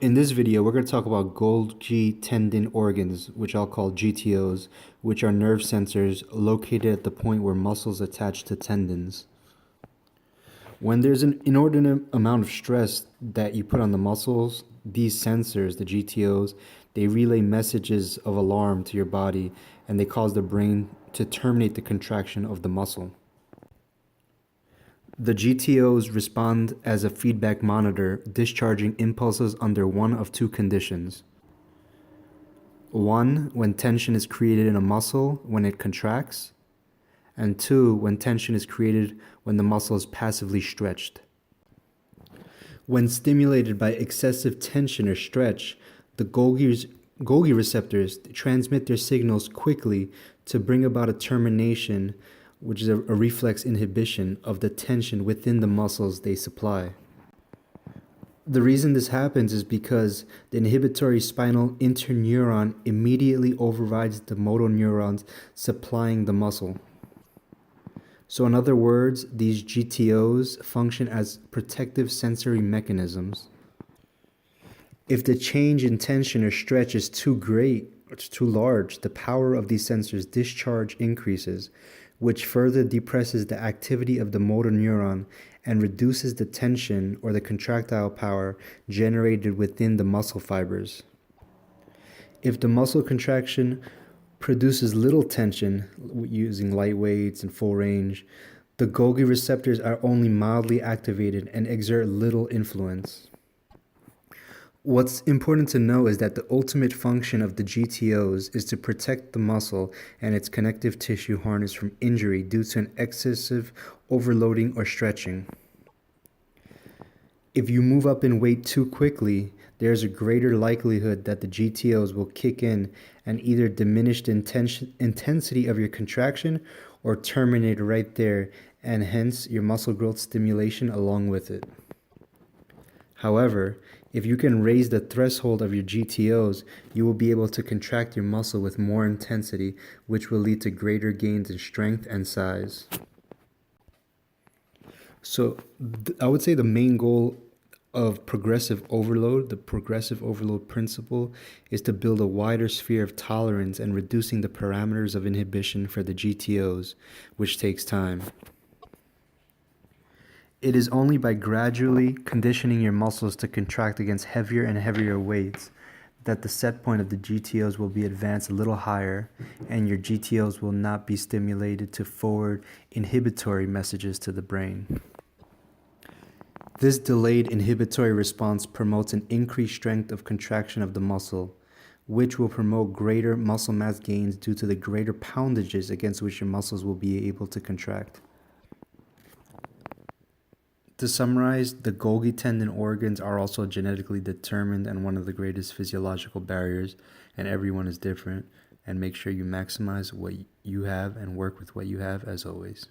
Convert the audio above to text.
In this video, we're going to talk about Golgi tendon organs, which I'll call GTOs, which are nerve sensors located at the point where muscles attach to tendons. When there's an inordinate amount of stress that you put on the muscles, these sensors, the GTOs, they relay messages of alarm to your body, and they cause the brain to terminate the contraction of the muscle. The GTOs respond as a feedback monitor, discharging impulses under one of two conditions. One, when tension is created in a muscle when it contracts, and two, when tension is created when the muscle is passively stretched. When stimulated by excessive tension or stretch, the Golgi receptors transmit their signals quickly to bring about a termination, which is a reflex inhibition of the tension within the muscles they supply. The reason this happens is because the inhibitory spinal interneuron immediately overrides the motor neurons supplying the muscle. So in other words, these GTOs function as protective sensory mechanisms. If the change in tension or stretch is too great, it's too large, the power of these sensors discharge increases, which further depresses the activity of the motor neuron and reduces the tension or the contractile power generated within the muscle fibers. If the muscle contraction produces little tension using light weights and full range, the Golgi receptors are only mildly activated and exert little influence. What's important to know is that the ultimate function of the GTOs is to protect the muscle and its connective tissue harness from injury due to an excessive overloading or stretching. If you move up in weight too quickly, there's a greater likelihood that the GTOs will kick in and either diminish the intensity of your contraction or terminate right there, and hence your muscle growth stimulation along with it. However, if you can raise the threshold of your GTOs, you will be able to contract your muscle with more intensity, which will lead to greater gains in strength and size. So I would say the main goal of progressive overload, the progressive overload principle, is to build a wider sphere of tolerance and reducing the parameters of inhibition for the GTOs, which takes time. It is only by gradually conditioning your muscles to contract against heavier and heavier weights that the set point of the GTOs will be advanced a little higher, and your GTOs will not be stimulated to forward inhibitory messages to the brain. This delayed inhibitory response promotes an increased strength of contraction of the muscle, which will promote greater muscle mass gains due to the greater poundages against which your muscles will be able to contract. To summarize, the Golgi tendon organs are also genetically determined and one of the greatest physiological barriers, and everyone is different. And make sure you maximize what you have and work with what you have as always.